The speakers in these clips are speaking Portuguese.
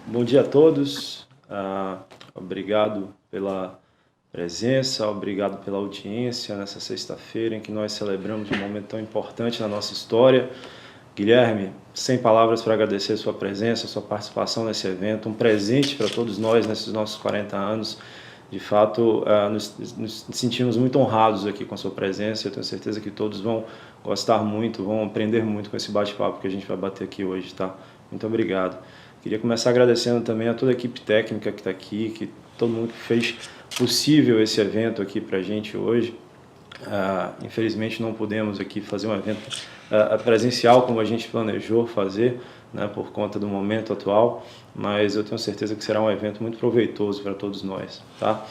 Bom dia a todos. Obrigado pela presença, obrigado pela audiência nessa sexta-feira em que nós celebramos um momento tão importante na nossa história. Guilherme, sem palavras para agradecer a sua presença, a sua participação nesse evento, um presente para todos nós nesses nossos 40 anos. De fato, nos sentimos muito honrados aqui com a sua presença. Eu tenho certeza que todos vão gostar muito, vão aprender muito com esse bate-papo que a gente vai bater aqui hoje, tá? Muito obrigado. Queria começar agradecendo também a toda a equipe técnica que está aqui, que todo mundo que fez possível esse evento aqui para a gente hoje. Infelizmente não pudemos aqui fazer um evento presencial como a gente planejou fazer, né, por conta do momento atual, mas eu tenho certeza que será um evento muito proveitoso para todos nós, tá?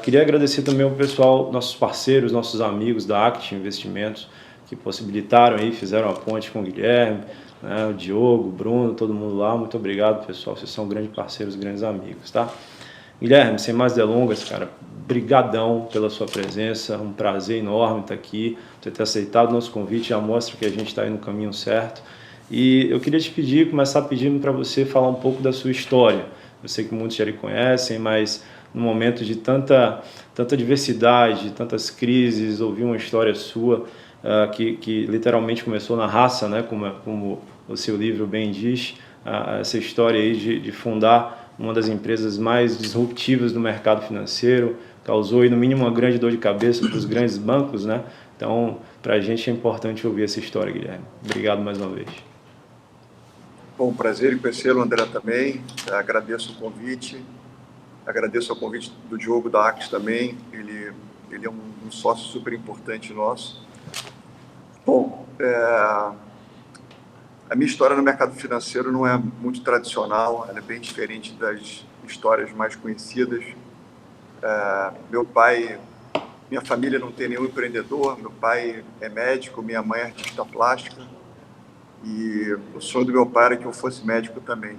Queria agradecer também ao pessoal, nossos parceiros, nossos amigos da Act Investimentos, que possibilitaram aí, fizeram a ponte com o Guilherme, né, o Diogo, o Bruno, todo mundo lá. Muito obrigado, pessoal, vocês são grandes parceiros, grandes amigos, tá? Guilherme, sem mais delongas, cara, brigadão pela sua presença, um prazer enorme estar aqui, você ter aceitado o nosso convite, já mostra que a gente está aí no caminho certo. E eu queria te pedir, começar pedindo para você falar um pouco da sua história. Eu sei que muitos já lhe conhecem, mas num momento de tanta diversidade, tantas crises, ouvir uma história sua que literalmente começou na raça, né, como o seu livro bem diz, essa história aí de fundar uma das empresas mais disruptivas do mercado financeiro, causou aí no mínimo uma grande dor de cabeça para os grandes bancos, né? Então, para a gente é importante ouvir essa história, Guilherme. Obrigado mais uma vez. Bom, prazer em conhecê-lo, André, também. Agradeço o convite, agradeço o convite do Diogo da Act também. Ele é um sócio super importante nosso. Bom, a minha história no mercado financeiro não é muito tradicional, ela é bem diferente das histórias mais conhecidas. Meu pai, minha família não tem nenhum empreendedor, meu pai é médico, minha mãe é artista plástica, e o sonho do meu pai era que eu fosse médico também.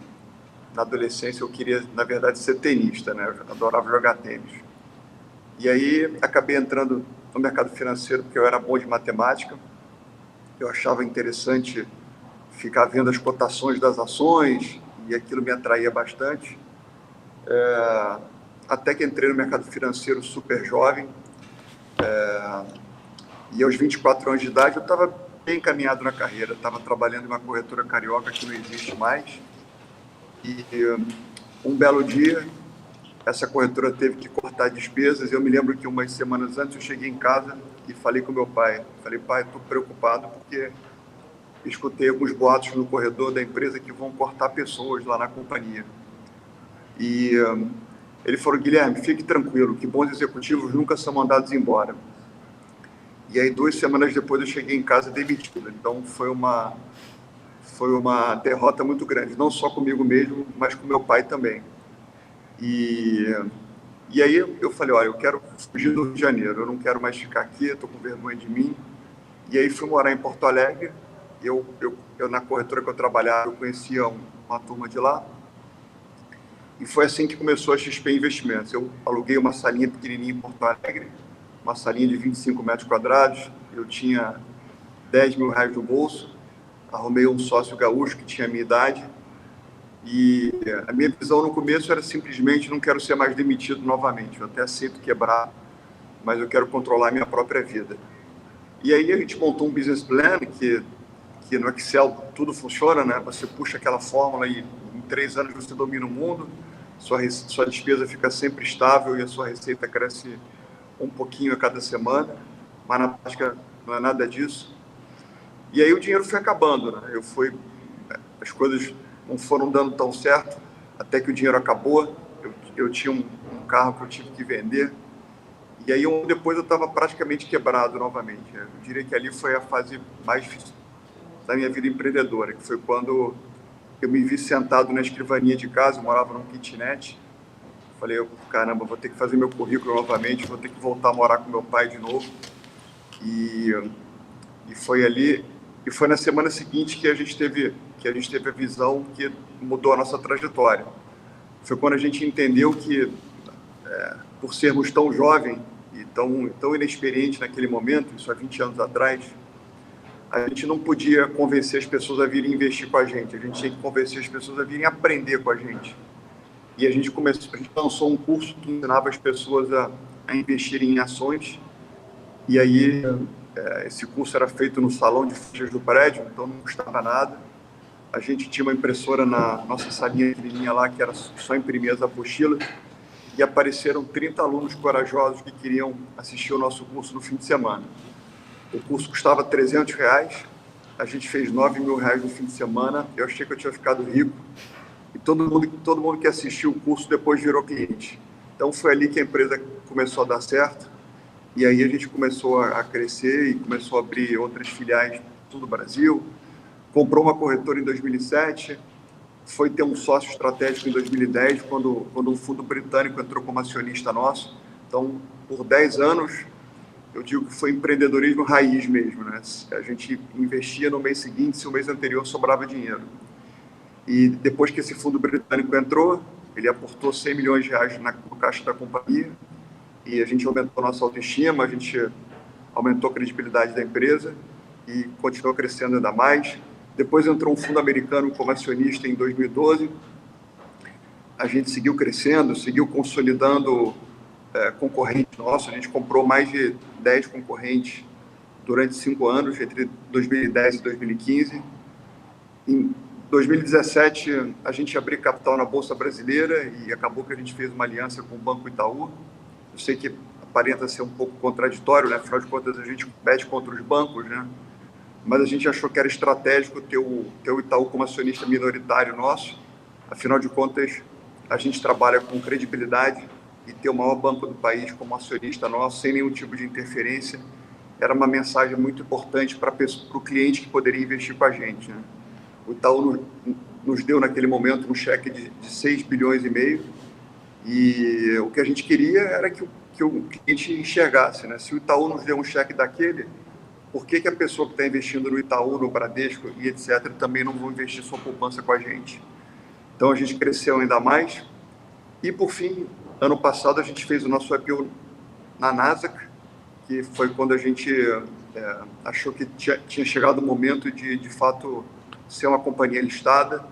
Na adolescência eu queria, na verdade, ser tenista, né? Eu adorava jogar tênis. E aí acabei entrando no mercado financeiro porque eu era bom de matemática, eu achava interessante ficar vendo as cotações das ações, e aquilo me atraía bastante. Até que entrei no mercado financeiro super jovem, e aos 24 anos de idade eu estava bem encaminhado na carreira, estava trabalhando em uma corretora carioca que não existe mais, e um belo dia essa corretora teve que cortar despesas. Eu me lembro que umas semanas antes eu cheguei em casa e falei com meu pai, pai, estou preocupado porque escutei alguns boatos no corredor da empresa que vão cortar pessoas lá na companhia. E ele falou: Guilherme, fique tranquilo, que bons executivos nunca são mandados embora. E aí 2 semanas depois eu cheguei em casa demitido. Então foi uma derrota muito grande, não só comigo mesmo, mas com meu pai também. E aí eu falei: olha, eu quero fugir do Rio de Janeiro, eu não quero mais ficar aqui, estou com vergonha de mim. E aí fui morar em Porto Alegre. Eu na corretora que eu trabalhava, eu conhecia uma turma de lá, e foi assim que começou a XP Investimentos. Eu aluguei uma salinha pequenininha em Porto Alegre, uma salinha de 25 metros quadrados, eu tinha 10 mil reais no bolso, arrumei um sócio gaúcho que tinha a minha idade, e a minha visão no começo era simplesmente: não quero ser mais demitido novamente, eu até aceito quebrar, mas eu quero controlar a minha própria vida. E aí a gente montou um business plan que no Excel tudo funciona, né? Você puxa aquela fórmula e em 3 anos você domina o mundo, sua despesa fica sempre estável e a sua receita cresce um pouquinho a cada semana, mas na prática não é nada disso. E aí o dinheiro foi acabando, né? As coisas não foram dando tão certo, até que o dinheiro acabou. Eu tinha um carro que eu tive que vender, e aí depois eu estava praticamente quebrado novamente. Eu diria que ali foi a fase mais difícil da minha vida empreendedora, que foi quando eu me vi sentado na escrivaninha de casa. Eu morava num kitnet. Falei: caramba, vou ter que fazer meu currículo novamente, vou ter que voltar a morar com meu pai de novo. E foi ali, e foi na semana seguinte que a gente teve a visão que mudou a nossa trajetória. Foi quando a gente entendeu que, por sermos tão jovens e tão inexperientes naquele momento, isso há 20 anos atrás, a gente não podia convencer as pessoas a virem investir com a gente tinha que convencer as pessoas a virem aprender com a gente. E a gente lançou um curso que ensinava as pessoas a investirem em ações, e aí esse curso era feito no salão de fichas do prédio, então não custava nada. A gente tinha uma impressora na nossa salinha pequenininha lá, que era só imprimir as apostilas, e apareceram 30 alunos corajosos que queriam assistir o nosso curso no fim de semana. O curso custava R$300, a gente fez R$9.000 no fim de semana, eu achei que eu tinha ficado rico, e todo mundo que assistiu o curso depois virou cliente. Então foi ali que a empresa começou a dar certo, e aí a gente começou a crescer e começou a abrir outras filiais por todo o Brasil, comprou uma corretora em 2007, foi ter um sócio estratégico em 2010, quando um fundo britânico entrou como acionista nosso. Então, por 10 anos, eu digo que foi empreendedorismo raiz mesmo, né? A gente investia no mês seguinte, se o mês anterior sobrava dinheiro. E depois que esse fundo britânico entrou, ele aportou R$100 milhões no caixa da companhia, e a gente aumentou a nossa autoestima, a gente aumentou a credibilidade da empresa e continuou crescendo ainda mais. Depois entrou um fundo americano como acionista em 2012, a gente seguiu crescendo, seguiu consolidando concorrentes nossos, a gente comprou mais de 10 concorrentes durante 5 anos, entre 2010 e 2015. Em 2017, a gente abriu capital na Bolsa Brasileira e acabou que a gente fez uma aliança com o Banco Itaú. Eu sei que aparenta ser um pouco contraditório, né? Afinal de contas, a gente compete contra os bancos, né? Mas a gente achou que era estratégico ter o Itaú como acionista minoritário nosso. Afinal de contas, a gente trabalha com credibilidade, e ter o maior banco do país como acionista nosso, sem nenhum tipo de interferência, era uma mensagem muito importante para o cliente que poderia investir com a gente, né? O Itaú nos deu, naquele momento, um cheque de 6,5 bilhões, e o que a gente queria era que o cliente enxergasse, né? Se o Itaú nos deu um cheque daquele, por que a pessoa que está investindo no Itaú, no Bradesco e etc., também não vão investir sua poupança com a gente? Então, a gente cresceu ainda mais. E, por fim, ano passado, a gente fez o nosso IPO na Nasdaq, que foi quando a gente achou que tinha chegado o momento de fato, ser uma companhia listada,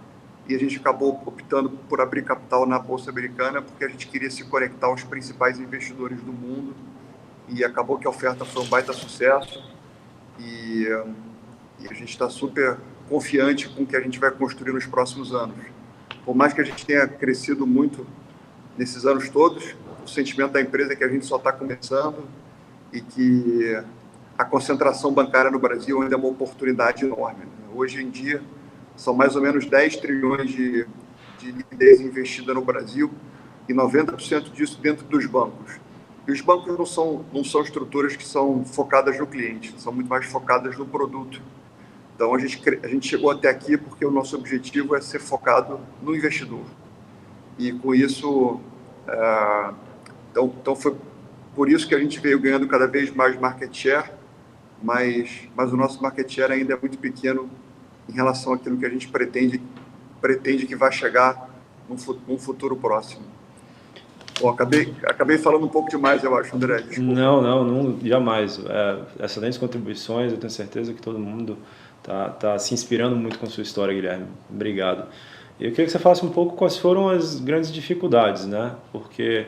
e a gente acabou optando por abrir capital na Bolsa Americana, porque a gente queria se conectar aos principais investidores do mundo, e acabou que a oferta foi um baita sucesso, e a gente está super confiante com o que a gente vai construir nos próximos anos. Por mais que a gente tenha crescido muito nesses anos todos, o sentimento da empresa é que a gente só está começando e que a concentração bancária no Brasil ainda é uma oportunidade enorme, né? Hoje em dia, são mais ou menos 10 trilhões de liquidez investida no Brasil, e 90% disso dentro dos bancos. E os bancos não são estruturas que são focadas no cliente, são muito mais focadas no produto. Então, a gente chegou até aqui porque o nosso objetivo é ser focado no investidor. E com isso, então foi por isso que a gente veio ganhando cada vez mais market share, mas o nosso market share ainda é muito pequeno em relação àquilo que a gente pretende que vai chegar num futuro próximo. Bom, acabei falando um pouco demais, eu acho, André. Desculpa. Não, jamais. Excelentes contribuições, eu tenho certeza que todo mundo tá se inspirando muito com a sua história, Guilherme. Obrigado. Eu queria que você falasse um pouco quais foram as grandes dificuldades, né? Porque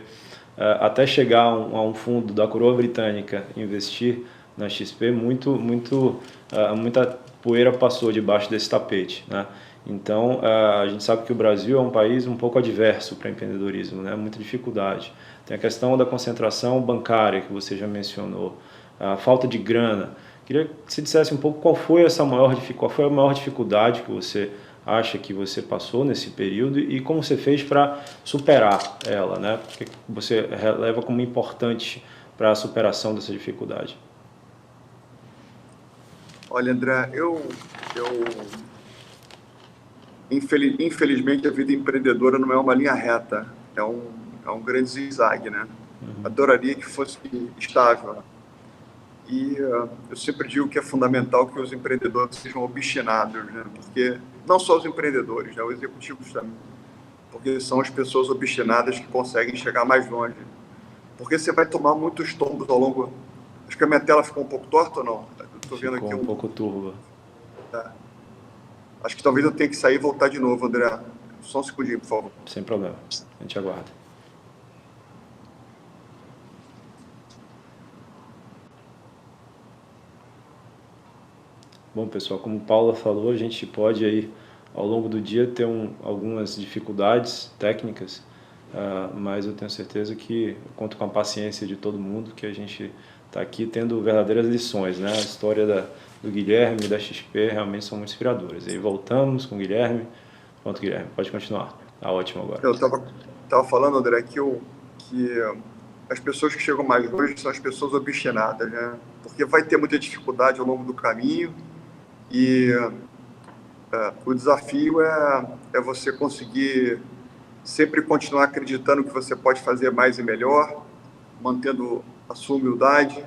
até chegar a um fundo da coroa britânica investir na XP, muita poeira passou debaixo desse tapete, né? Então, a gente sabe que o Brasil é um país um pouco adverso para empreendedorismo, né? Muita dificuldade. Tem a questão da concentração bancária, que você já mencionou, a falta de grana. Queria que você dissesse um pouco qual foi a maior dificuldade que você acha que você passou nesse período e como você fez para superar ela, né? O que você releva como importante para a superação dessa dificuldade? Olha, André, infelizmente a vida empreendedora não é uma linha reta, é um grande zigue-zague, né? Adoraria que fosse estável. E eu sempre digo que é fundamental que os empreendedores sejam obstinados, né? Porque não só os empreendedores, né? Os executivos também, porque são as pessoas obstinadas que conseguem chegar mais longe. Porque você vai tomar muitos tombos ao longo... Acho que a minha tela ficou um pouco torta ou não? Estou vendo ficou aqui um pouco turva. Acho que talvez eu tenha que sair e voltar de novo, André. Só um segundinho, por favor. Sem problema, a gente aguarda. Bom, pessoal, como Paula falou, a gente pode aí, ao longo do dia, ter algumas dificuldades técnicas, mas eu tenho certeza que eu conto com a paciência de todo mundo, que a gente está aqui tendo verdadeiras lições, né? A história do Guilherme e da XP realmente são muito inspiradoras. E aí voltamos com o Guilherme. Pronto, Guilherme, pode continuar. Tá ótimo agora. Eu estava falando, André, que as pessoas que chegam mais longe são as pessoas obstinadas, né? Porque vai ter muita dificuldade ao longo do caminho e o desafio é você conseguir sempre continuar acreditando que você pode fazer mais e melhor, mantendo a sua humildade.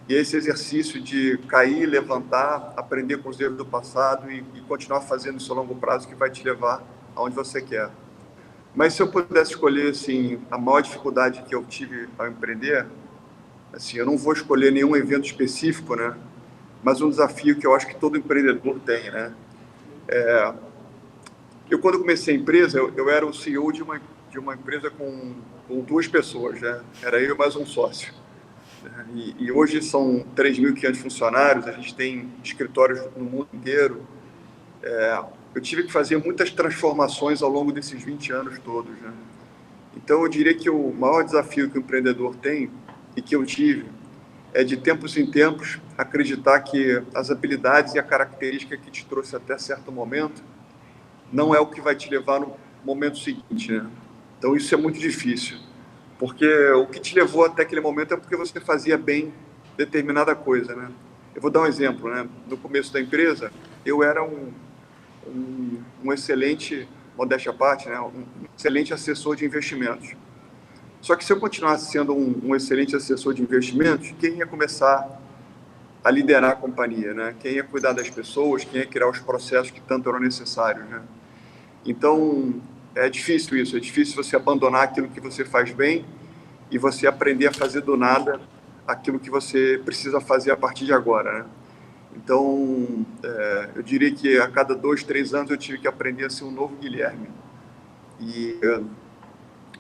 E esse exercício de cair, levantar, aprender com os erros do passado e continuar fazendo isso a longo prazo que vai te levar aonde você quer. Mas se eu pudesse escolher assim, a maior dificuldade que eu tive ao empreender, assim, eu não vou escolher nenhum evento específico, né? Mas um desafio que eu acho que todo empreendedor tem, né? Eu, quando comecei a empresa, eu era o CEO de uma empresa com 2 pessoas, né? Era eu e mais um sócio. E hoje são 3.500 funcionários, a gente tem escritórios no mundo inteiro. Eu tive que fazer muitas transformações ao longo desses 20 anos todos, né? Então, eu diria que o maior desafio que o empreendedor tem, e que eu tive, é de tempos em tempos acreditar que as habilidades e a característica que te trouxe até certo momento não é o que vai te levar no momento seguinte, né? Então, isso é muito difícil, porque o que te levou até aquele momento é porque você fazia bem determinada coisa, né? Eu vou dar um exemplo, né? No começo da empresa, eu era um excelente, modéstia à parte, né? Um excelente assessor de investimentos. Só que se eu continuasse sendo um excelente assessor de investimentos, quem ia começar a liderar a companhia, né? Quem ia cuidar das pessoas, quem ia criar os processos que tanto eram necessários, né? Então, é difícil isso, é difícil você abandonar aquilo que você faz bem e você aprender a fazer do nada aquilo que você precisa fazer a partir de agora, né? Então, eu diria que a cada 2, 3 anos eu tive que aprender a ser um novo Guilherme. E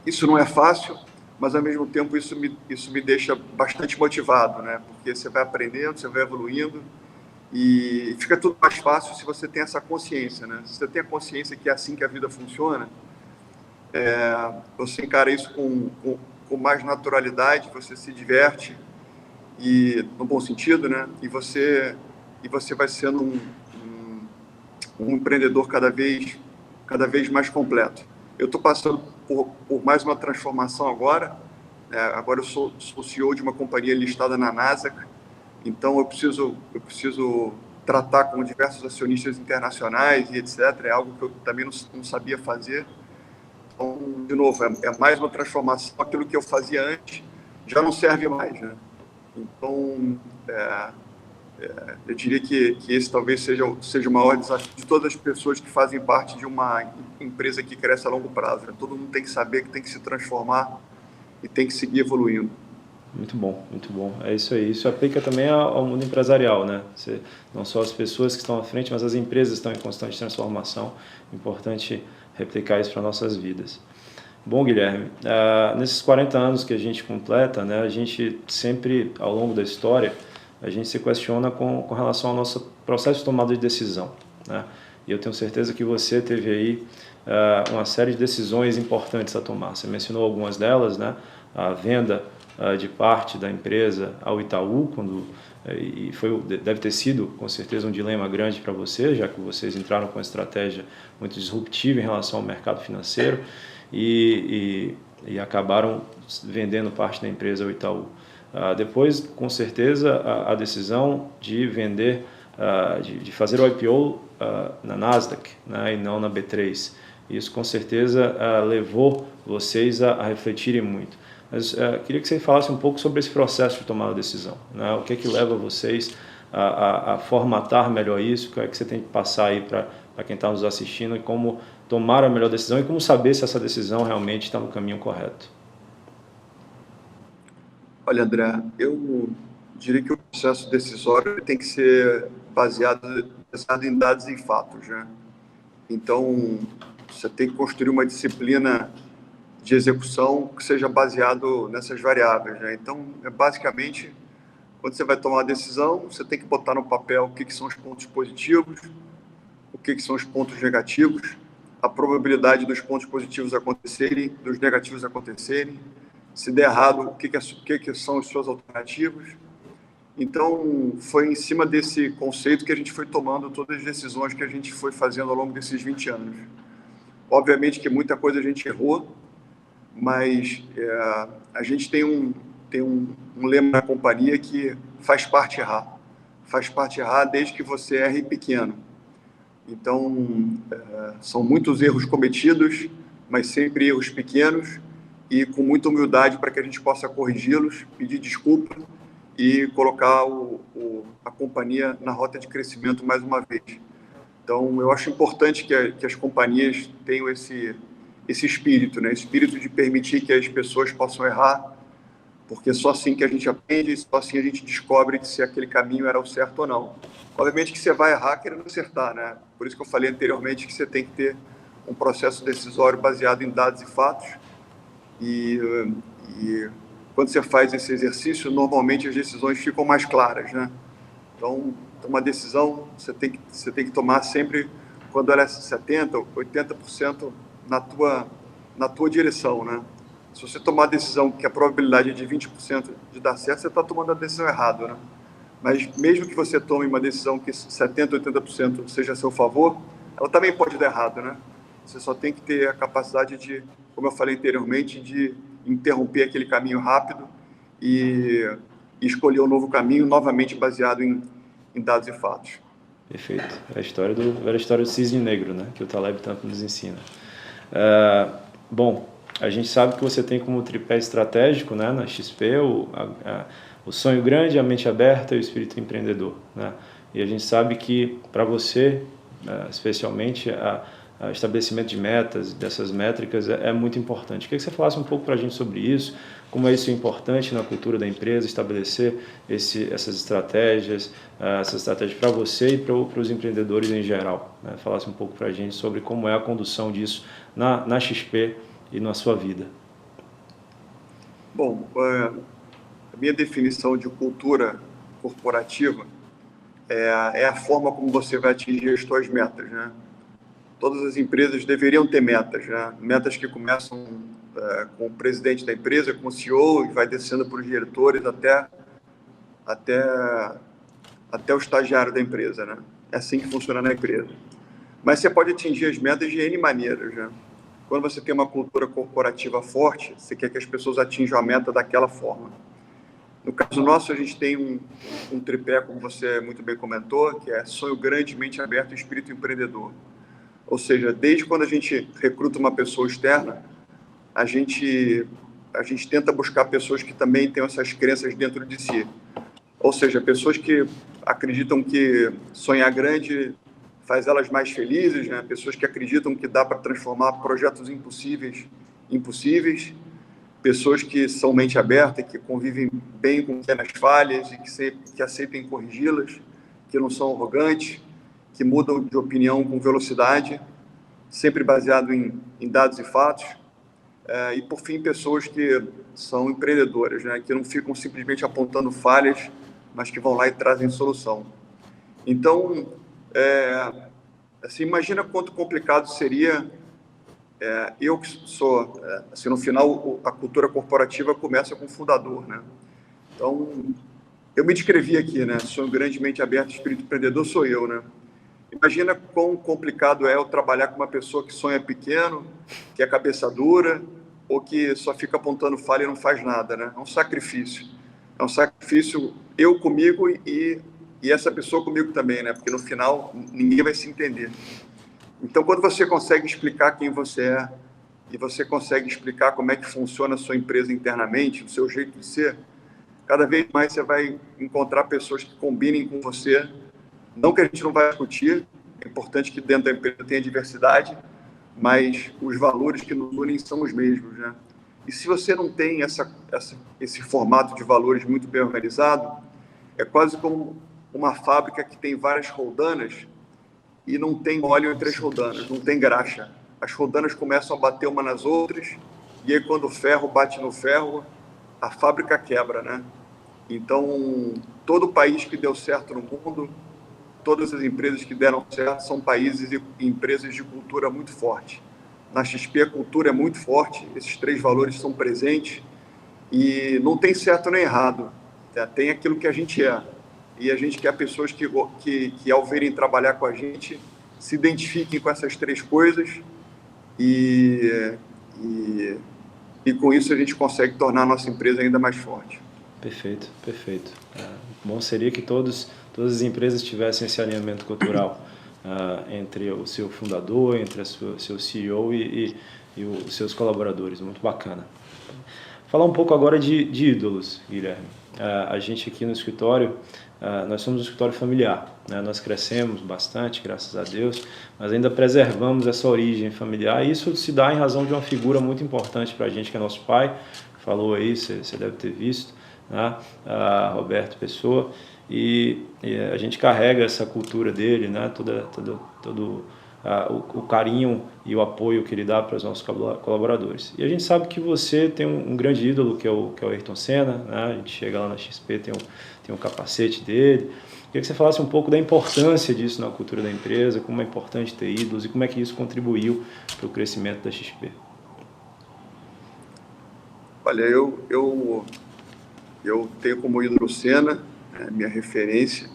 isso não é fácil, mas ao mesmo tempo isso me deixa bastante motivado, né? Porque você vai aprendendo, você vai evoluindo e fica tudo mais fácil se você tem essa consciência, né? Se você tem a consciência que é assim que a vida funciona, você encara isso com mais naturalidade, você se diverte, e no bom sentido, né? E você vai sendo um empreendedor cada vez mais completo. Eu estou passando por mais uma transformação agora. Agora eu sou CEO de uma companhia listada na Nasdaq, então eu preciso tratar com diversos acionistas internacionais e etc. É algo que eu também não sabia fazer. Então, de novo, é mais uma transformação. Aquilo que eu fazia antes já não serve mais, né? Então, eu diria que esse talvez seja o maior desafio de todas as pessoas que fazem parte de uma empresa que cresce a longo prazo, né? Todo mundo tem que saber que tem que se transformar e tem que seguir evoluindo. Muito bom, muito bom. É isso aí. Isso aplica também ao mundo empresarial, né? Não só as pessoas que estão à frente, mas as empresas estão em constante transformação. Importante replicar isso para nossas vidas. Bom, Guilherme, nesses 40 anos que a gente completa, né, a gente sempre, ao longo da história, a gente se questiona com relação ao nosso processo de tomada de decisão, né? E eu tenho certeza que você teve aí uma série de decisões importantes a tomar. Você mencionou algumas delas, né? A venda de parte da empresa ao Itaú, e deve ter sido, com certeza, um dilema grande para você, já que vocês entraram com uma estratégia muito disruptiva em relação ao mercado financeiro e acabaram vendendo parte da empresa ao Itaú. Depois, com certeza, a decisão de vender, de fazer o IPO na Nasdaq, né, e não na B3. Isso, com certeza, levou vocês a refletirem muito. Mas queria que você falasse um pouco sobre esse processo de tomar a decisão, né? O que é que leva vocês a formatar melhor isso? O que é que você tem que passar aí para quem está nos assistindo e como tomar a melhor decisão e como saber se essa decisão realmente está no caminho correto? Olha, André, eu diria que o processo decisório tem que ser baseado em dados e fatos, né? Então, você tem que construir uma disciplina de execução que seja baseado nessas variáveis, né? Então, basicamente, quando você vai tomar uma decisão, você tem que botar no papel o que são os pontos positivos, o que são os pontos negativos, a probabilidade dos pontos positivos acontecerem, dos negativos acontecerem, se der errado, o que são as suas alternativas. Então, foi em cima desse conceito que a gente foi tomando todas as decisões que a gente foi fazendo ao longo desses 20 anos. Obviamente que muita coisa a gente errou, mas a gente tem um lema na companhia que faz parte errar. Faz parte errar desde que você erre pequeno. Então, são muitos erros cometidos, mas sempre erros pequenos e com muita humildade para que a gente possa corrigi-los, pedir desculpa e colocar a companhia na rota de crescimento mais uma vez. Então, eu acho importante que as companhias tenham esse espírito, né? Espírito de permitir que as pessoas possam errar, porque só assim que a gente aprende, só assim a gente descobre se aquele caminho era o certo ou não. Obviamente que você vai errar querendo acertar, né? Por isso que eu falei anteriormente que você tem que ter um processo decisório baseado em dados e fatos. E quando você faz esse exercício, normalmente as decisões ficam mais claras, né? Então, uma decisão você tem que tomar sempre quando ela é 70%, 80% na tua direção, né? Se você tomar a decisão que a probabilidade é de 20% de dar certo, você está tomando a decisão errada, né? Mas mesmo que você tome uma decisão que 70%, 80% seja a seu favor, ela também pode dar errado, né? Você só tem que ter a capacidade de, como eu falei anteriormente, de interromper aquele caminho rápido e escolher um novo caminho, novamente baseado em dados e fatos. Perfeito. É a história do cisne negro, né? Que o Taleb tanto nos ensina. Bom, a gente sabe que você tem como tripé estratégico, né, na XP, o sonho grande, a mente aberta e o espírito empreendedor, né? E a gente sabe que para você, especialmente, o estabelecimento de metas, dessas métricas, é muito importante. Queria que você falasse um pouco para a gente sobre isso, como isso é importante na cultura da empresa, estabelecer essas estratégias para você e para os empreendedores em geral, né? Falasse um pouco para a gente sobre como é a condução disso na XP e na sua vida. Bom, a minha definição de cultura corporativa é a forma como você vai atingir as suas metas, né? Todas as empresas deveriam ter metas, né? Metas que começam com o presidente da empresa, com o CEO, e vai descendo para os diretores até o estagiário da empresa, né? É assim que funciona na empresa. Mas você pode atingir as metas de N maneiras, né? Quando você tem uma cultura corporativa forte, você quer que as pessoas atinjam a meta daquela forma. No caso nosso, a gente tem um tripé, como você muito bem comentou, que é sonho grande, mente aberta e espírito empreendedor. Ou seja, desde quando a gente recruta uma pessoa externa, a gente tenta buscar pessoas que também tenham essas crenças dentro de si. Ou seja, pessoas que acreditam que sonhar grande faz elas mais felizes, né? Pessoas que acreditam que dá para transformar projetos impossíveis em possíveis, pessoas que são mente aberta, que convivem bem com pequenas falhas e que aceitem corrigi-las, que não são arrogantes, que mudam de opinião com velocidade, sempre baseado em dados e fatos. E, por fim, pessoas que são empreendedoras, né? Que não ficam simplesmente apontando falhas, mas que vão lá e trazem solução. Então, assim, imagina quanto complicado seria eu que sou... assim, no final, a cultura corporativa começa com o fundador, né? Então, eu me descrevi aqui, né? Sonho grande, mente aberta, espírito empreendedor, sou eu, né? Imagina quão complicado é eu trabalhar com uma pessoa que sonha pequeno, que é cabeça dura, ou que só fica apontando falha e não faz nada, né? É um sacrifício. É um sacrifício eu comigo e essa pessoa comigo também, né? Porque no final ninguém vai se entender. Então, quando você consegue explicar quem você é e você consegue explicar como é que funciona a sua empresa internamente, o seu jeito de ser, cada vez mais você vai encontrar pessoas que combinem com você. Não que a gente não vai discutir, é importante que dentro da empresa tenha diversidade, mas os valores que nos unem são os mesmos, né? E se você não tem esse formato de valores muito bem organizado, é quase como uma fábrica que tem várias roldanas e não tem óleo entre as roldanas, não tem graxa. As roldanas começam a bater uma nas outras, e aí quando o ferro bate no ferro, a fábrica quebra, né? Então, todo país que deu certo no mundo, todas as empresas que deram certo são países e empresas de cultura muito forte. Na XP a cultura é muito forte, esses 3 valores são presentes e não tem certo nem errado, tem aquilo que a gente é. E a gente quer pessoas que ao verem trabalhar com a gente, se identifiquem com essas 3 coisas e, e, e com isso a gente consegue tornar a nossa empresa ainda mais forte. Perfeito, perfeito. Bom seria que todas as empresas tivessem esse alinhamento cultural entre o seu fundador, entre o seu CEO e os seus colaboradores. Muito bacana. Falar um pouco agora de ídolos, Guilherme. A gente aqui no escritório, nós somos um escritório familiar, né? Nós crescemos bastante, graças a Deus, mas ainda preservamos essa origem familiar, e isso se dá em razão de uma figura muito importante para a gente, que é nosso pai, falou aí, você deve ter visto, né? Roberto Pessoa, e a gente carrega essa cultura dele, né? Todo o carinho e o apoio que ele dá para os nossos colaboradores. E a gente sabe que você tem um grande ídolo, que é o Ayrton Senna, né? A gente chega lá na XP, tem um capacete dele. Queria que você falasse um pouco da importância disso na cultura da empresa, como é importante ter ídolos e como é que isso contribuiu para o crescimento da XP. Olha, eu tenho como ídolo o Senna, minha referência.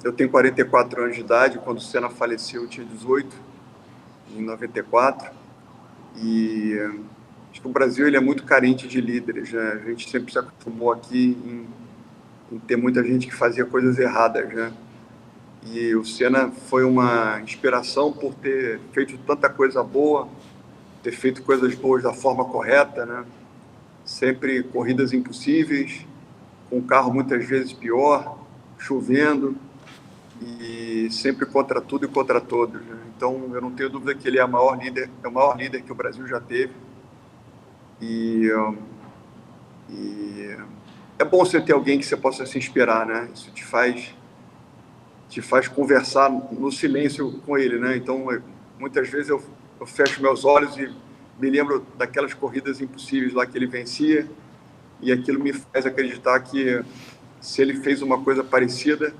Eu tenho 44 anos de idade, quando o Senna faleceu eu tinha 18, em 94, e acho que o Brasil ele é muito carente de líderes, né? A gente sempre se acostumou aqui em ter muita gente que fazia coisas erradas, né? E o Senna foi uma inspiração por ter feito tanta coisa boa, ter feito coisas boas da forma correta, né? Sempre corridas impossíveis, com o carro muitas vezes pior, chovendo, e sempre contra tudo e contra todos, né? Então eu não tenho dúvida que ele é o maior líder que o Brasil já teve, e é bom você ter alguém que você possa se inspirar, né? Isso te faz conversar no silêncio com ele, né? Então muitas vezes eu fecho meus olhos e me lembro daquelas corridas impossíveis lá que ele vencia, e aquilo me faz acreditar que se ele fez uma coisa parecida,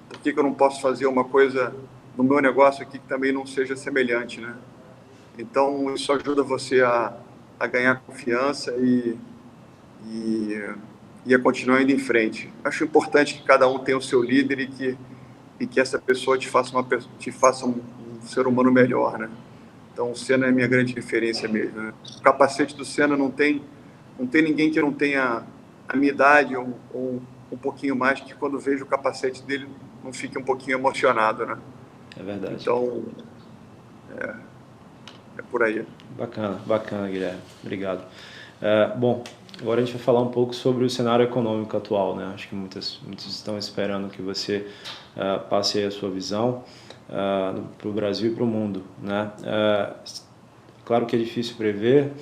por que eu não posso fazer uma coisa no meu negócio aqui que também não seja semelhante, né? Então, isso ajuda você a ganhar confiança e a continuar indo em frente. Acho importante que cada um tenha o seu líder e que essa pessoa te faça um ser humano melhor, né? Então, o Senna é a minha grande referência mesmo, né? O capacete do Senna não tem ninguém que não tenha a minha idade ou um pouquinho mais, que quando vejo o capacete dele não fique um pouquinho emocionado, né? É verdade. Então, é por aí. Bacana, Guilherme. Obrigado. Bom, agora a gente vai falar um pouco sobre o cenário econômico atual, né? Acho que muitos estão esperando que você passe aí a sua visão para o Brasil e para o mundo, né? Claro que é difícil prever,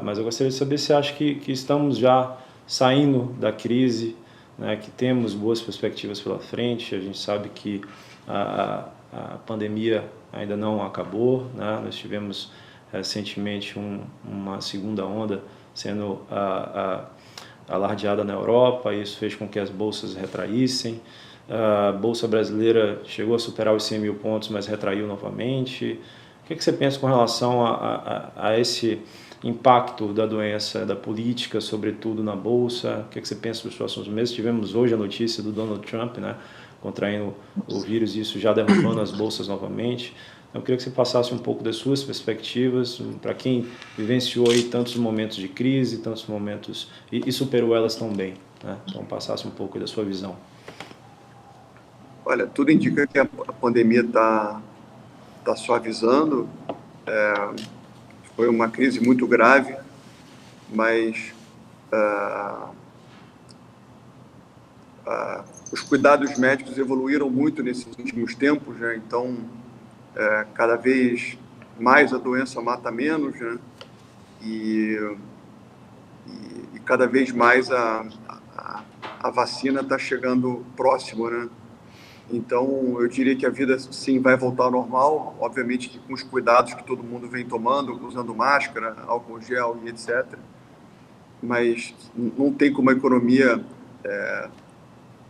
mas eu gostaria de saber se acha que estamos já saindo da crise, né, que temos boas perspectivas pela frente. A gente sabe que a pandemia ainda não acabou, né? Nós tivemos recentemente uma segunda onda sendo alardeada na Europa, e isso fez com que as bolsas retraíssem. A Bolsa Brasileira chegou a superar os 100 mil pontos, mas retraiu novamente. O que você pensa com relação a esse impacto da doença, da política, sobretudo na Bolsa? O que você pensa dos próximos meses? Tivemos hoje a notícia do Donald Trump, né, contraindo o vírus, e isso já derrubando as bolsas novamente. Então, eu queria que você passasse um pouco das suas perspectivas, para quem vivenciou aí tantos momentos de crise, tantos momentos, e superou elas tão bem, né? Então, passasse um pouco da sua visão. Olha, tudo indica que a pandemia está suavizando. Foi uma crise muito grave, mas os cuidados médicos evoluíram muito nesses últimos tempos, né? Então, cada vez mais a doença mata menos, né? E cada vez mais a a vacina está chegando próximo, né? Então, eu diria que a vida, sim, vai voltar ao normal, obviamente que com os cuidados que todo mundo vem tomando, usando máscara, álcool gel e etc. Mas não tem como a economia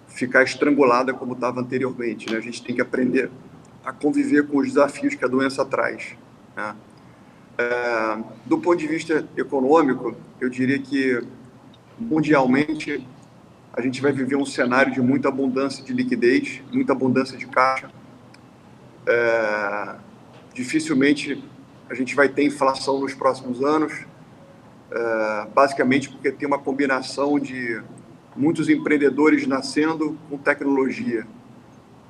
ficar estrangulada como estava anteriormente, né? A gente tem que aprender a conviver com os desafios que a doença traz, né? Do ponto de vista econômico, eu diria que, mundialmente, a gente vai viver um cenário de muita abundância de liquidez, muita abundância de caixa. Dificilmente a gente vai ter inflação nos próximos anos, basicamente porque tem uma combinação de muitos empreendedores nascendo com tecnologia.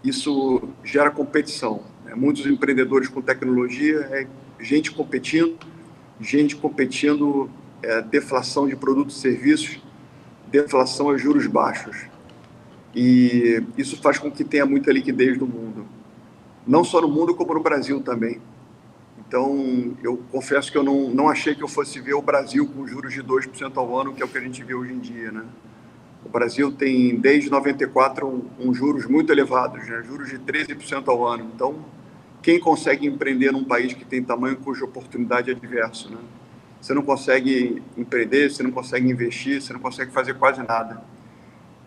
Isso gera competição, né? Muitos empreendedores com tecnologia, gente competindo, deflação de produtos e serviços, deflação a juros baixos. E isso faz com que tenha muita liquidez no mundo. Não só no mundo, como no Brasil também. Então, eu confesso que eu não achei que eu fosse ver o Brasil com juros de 2% ao ano, que é o que a gente vê hoje em dia, né? O Brasil tem, desde 94, juros muito elevados, né? Juros de 13% ao ano. Então, quem consegue empreender num país que tem tamanho cuja oportunidade é diverso, né? Você não consegue empreender, você não consegue investir, você não consegue fazer quase nada.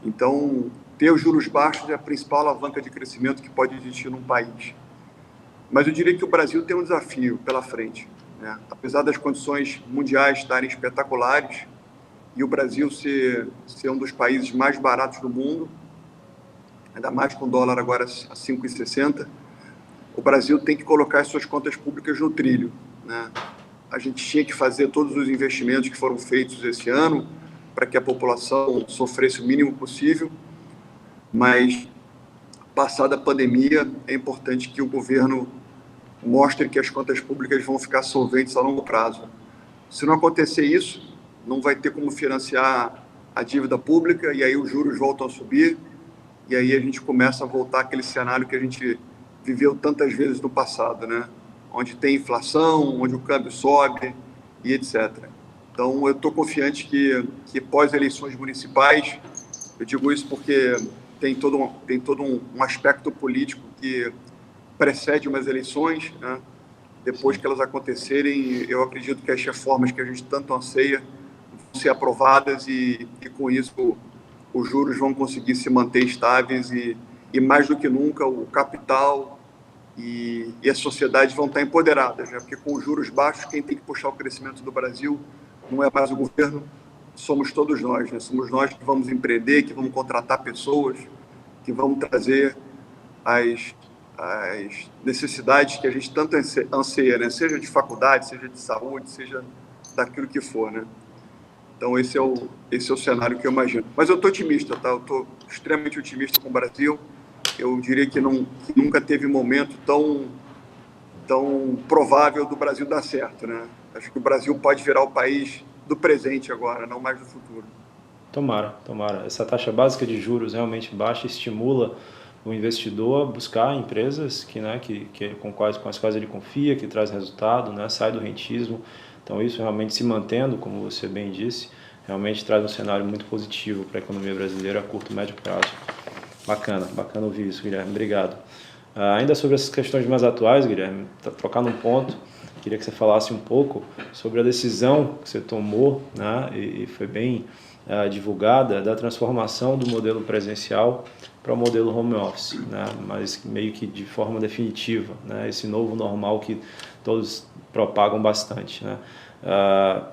Então, ter os juros baixos é a principal alavanca de crescimento que pode existir num país. Mas eu diria que o Brasil tem um desafio pela frente, né? Apesar das condições mundiais estarem espetaculares e o Brasil ser um dos países mais baratos do mundo, ainda mais com o dólar agora a 5,60, o Brasil tem que colocar as suas contas públicas no trilho, né? A gente tinha que fazer todos os investimentos que foram feitos esse ano para que a população sofresse o mínimo possível, mas, passada a pandemia, é importante que o governo mostre que as contas públicas vão ficar solventes a longo prazo. Se não acontecer isso, não vai ter como financiar a dívida pública, e aí os juros voltam a subir, e aí a gente começa a voltar àquele cenário que a gente viveu tantas vezes no passado, né? Onde tem inflação, onde o câmbio sobe e etc. Então, eu estou confiante que pós-eleições municipais, eu digo isso porque tem todo um aspecto político que precede umas eleições, né? Depois que elas acontecerem, eu acredito que as reformas que a gente tanto anseia vão ser aprovadas e com isso os juros vão conseguir se manter estáveis e mais do que nunca o capital e a sociedade vão estar empoderadas, né? Porque com os juros baixos, quem tem que puxar o crescimento do Brasil não é mais o governo, somos todos nós, né? Somos nós que vamos empreender, que vamos contratar pessoas, que vamos trazer as necessidades que a gente tanto anseia, né? Seja de faculdade, seja de saúde, seja daquilo que for, né? Então, esse é o cenário que eu imagino. Mas eu estou otimista, tá? Eu estou extremamente otimista com o Brasil. Eu diria que nunca teve momento tão provável do Brasil dar certo, né? Acho que o Brasil pode virar o país do presente agora, não mais do futuro. Tomara, tomara. Essa taxa básica de juros realmente baixa estimula o investidor a buscar empresas com as quais ele confia, que traz resultado, né? Sai do rentismo. Então, isso realmente se mantendo, como você bem disse, realmente traz um cenário muito positivo para a economia brasileira a curto e médio prazo. Bacana ouvir isso, Guilherme. Obrigado. Ainda sobre essas questões mais atuais, Guilherme, trocar num ponto, queria que você falasse um pouco sobre a decisão que você tomou, né, e foi bem divulgada, da transformação do modelo presencial para o modelo home office, né, mas meio que de forma definitiva, né, esse novo normal que todos propagam bastante, né.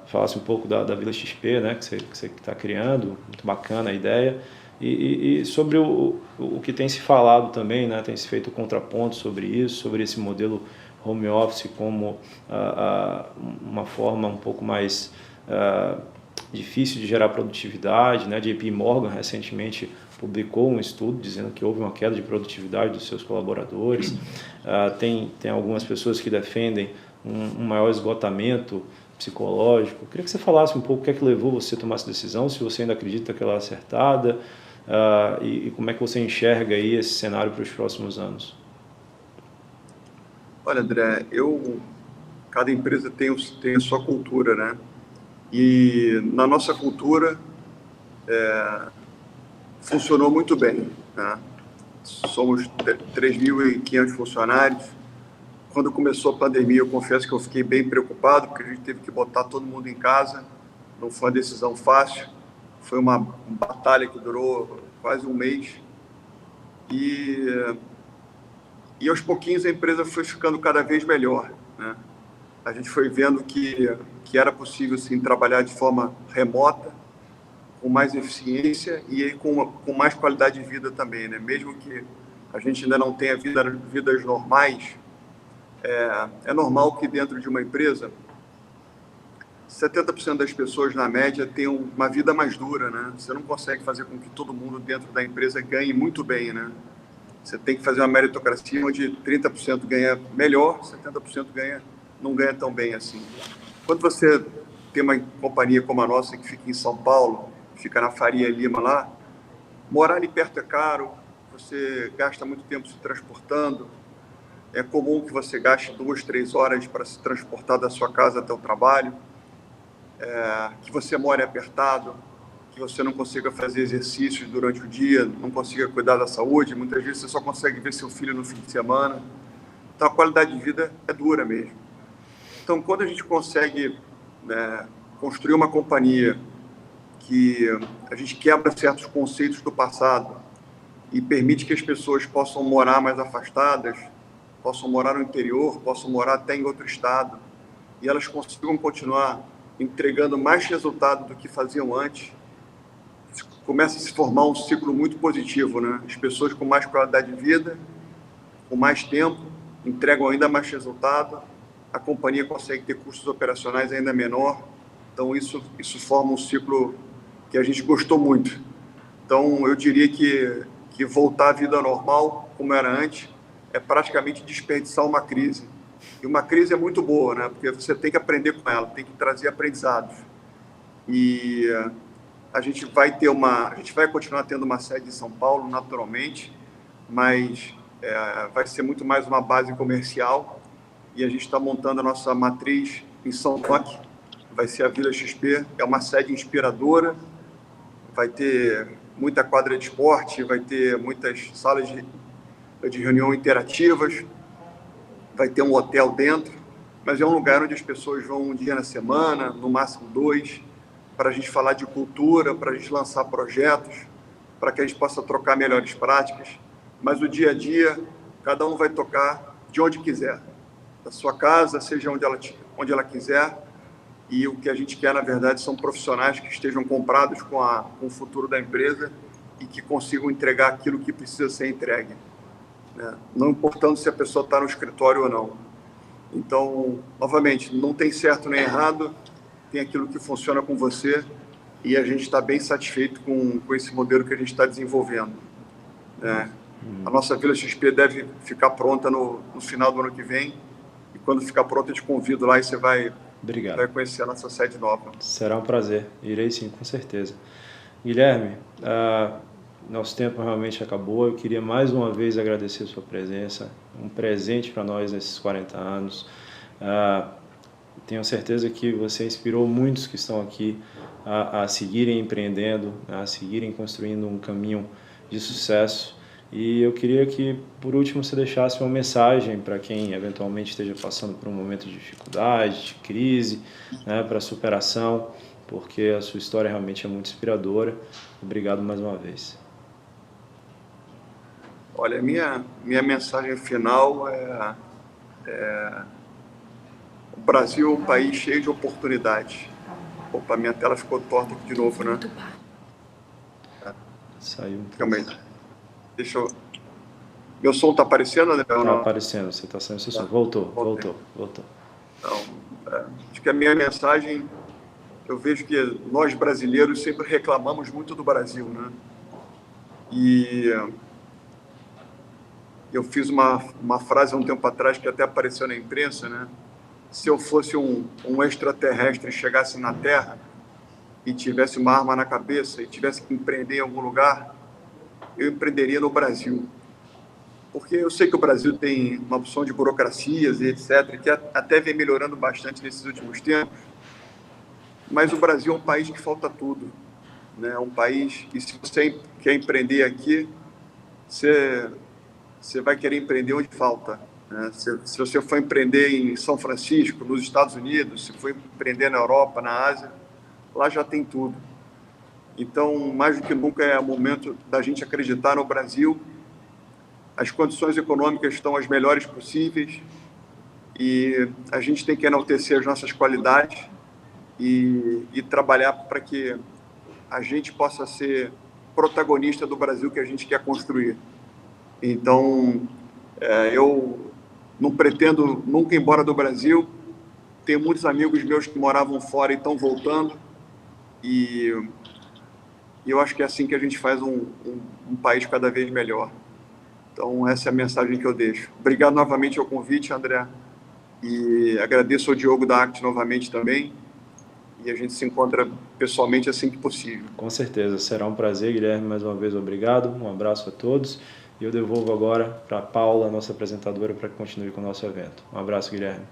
Falasse um pouco da Vila XP, né, que você está criando, muito bacana a ideia, e sobre o que tem se falado também, né, tem se feito contraponto sobre isso, sobre esse modelo home office como uma forma um pouco mais difícil de gerar produtividade, né? JP Morgan recentemente publicou um estudo dizendo que houve uma queda de produtividade dos seus colaboradores. Tem algumas pessoas que defendem um maior esgotamento psicológico. Eu queria que você falasse um pouco o que é que levou você a tomar essa decisão, se você ainda acredita que ela é acertada, e como é que você enxerga aí esse cenário para os próximos anos. Olha, André, cada empresa tem a sua cultura, né? E na nossa cultura, funcionou muito bem, né? Somos 3.500 funcionários. Quando começou a pandemia, eu confesso que eu fiquei bem preocupado, porque a gente teve que botar todo mundo em casa. Não foi uma decisão fácil. Foi uma batalha que durou quase um mês. E aos pouquinhos a empresa foi ficando cada vez melhor, né? A gente foi vendo que era possível, sim, trabalhar de forma remota, com mais eficiência e com mais qualidade de vida também, né? Mesmo que a gente ainda não tenha vidas normais, é normal que dentro de uma empresa 70% das pessoas, na média, tenham uma vida mais dura, né? Você não consegue fazer com que todo mundo dentro da empresa ganhe muito bem, né? Você tem que fazer uma meritocracia onde 30% ganha melhor, 70% não ganha tão bem assim. Quando você tem uma companhia como a nossa, que fica em São Paulo, fica na Faria Lima lá, morar ali perto é caro, você gasta muito tempo se transportando, é comum que você gaste 2, 3 horas para se transportar da sua casa até o trabalho, que você more apertado, que você não consiga fazer exercícios durante o dia, não consiga cuidar da saúde, muitas vezes você só consegue ver seu filho no fim de semana. Então, a qualidade de vida é dura mesmo. Então, quando a gente consegue, né, construir uma companhia que a gente quebra certos conceitos do passado e permite que as pessoas possam morar mais afastadas, possam morar no interior, possam morar até em outro estado, e elas consigam continuar entregando mais resultado do que faziam antes, começa a se formar um ciclo muito positivo, né? As pessoas com mais qualidade de vida, com mais tempo, entregam ainda mais resultado, a companhia consegue ter custos operacionais ainda menor, então isso forma um ciclo que a gente gostou muito. Então, eu diria que voltar à vida normal, como era antes, é praticamente desperdiçar uma crise. E uma crise é muito boa, né? Porque você tem que aprender com ela, tem que trazer aprendizados. E a gente vai continuar tendo uma sede em São Paulo, naturalmente, mas vai ser muito mais uma base comercial. E a gente está montando a nossa matriz em São Roque, vai ser a Vila XP, é uma sede inspiradora, vai ter muita quadra de esporte, vai ter muitas salas de reunião interativas, vai ter um hotel dentro, mas é um lugar onde as pessoas vão um dia na semana, no máximo 2, para a gente falar de cultura, para a gente lançar projetos, para que a gente possa trocar melhores práticas. Mas o dia a dia, cada um vai tocar de onde quiser, da sua casa, seja onde ela quiser. E o que a gente quer, na verdade, são profissionais que estejam comprados com o futuro da empresa e que consigam entregar aquilo que precisa ser entregue, né? Não importando se a pessoa está no escritório ou não. Então, novamente, não tem certo nem errado, tem aquilo que funciona com você e a gente está bem satisfeito com esse modelo que a gente está desenvolvendo, né? A nossa Vila XP deve ficar pronta no final do ano que vem e quando ficar pronta eu te convido lá e você vai conhecer a nossa sede nova. Será um prazer, irei sim, com certeza. Guilherme, nosso tempo realmente acabou. Eu queria mais uma vez agradecer a sua presença, um presente para nós nesses 40 anos. Tenho certeza que você inspirou muitos que estão aqui a seguirem empreendendo, a seguirem construindo um caminho de sucesso. E eu queria que, por último, você deixasse uma mensagem para quem eventualmente esteja passando por um momento de dificuldade, de crise, né, para superação, porque a sua história realmente é muito inspiradora. Obrigado mais uma vez. Olha, minha mensagem final o Brasil é um país cheio de oportunidades. Opa, minha tela ficou torta aqui de novo, né? Saiu um pouco. Calma aí. Deixa eu... Meu som está aparecendo, André? Está aparecendo, você está saindo seu som. Voltou. Então, acho que a minha mensagem, eu vejo que nós brasileiros sempre reclamamos muito do Brasil, né? E eu fiz uma frase há um tempo atrás que até apareceu na imprensa, né? Se eu fosse um extraterrestre e chegasse na Terra e tivesse uma arma na cabeça e tivesse que empreender em algum lugar, eu empreenderia no Brasil. Porque eu sei que o Brasil tem uma opção de burocracias e etc., que até vem melhorando bastante nesses últimos tempos, mas o Brasil é um país que falta tudo. né? É um país, e se você quer empreender aqui, você vai querer empreender onde falta, né? Se você for empreender em São Francisco, nos Estados Unidos, se for empreender na Europa, na Ásia, lá já tem tudo. Então, mais do que nunca, é o momento da gente acreditar no Brasil. As condições econômicas estão as melhores possíveis e a gente tem que enaltecer as nossas qualidades e trabalhar para que a gente possa ser protagonista do Brasil que a gente quer construir. Então, eu não pretendo nunca ir embora do Brasil. Tenho muitos amigos meus que moravam fora e estão voltando. E eu acho que é assim que a gente faz um país cada vez melhor. Então, essa é a mensagem que eu deixo. Obrigado novamente ao convite, André. E agradeço ao Diogo da ACT novamente também. E a gente se encontra pessoalmente assim que possível. Com certeza, será um prazer, Guilherme, mais uma vez obrigado, um abraço a todos. E eu devolvo agora para a Paula, nossa apresentadora, para que continue com o nosso evento. Um abraço, Guilherme.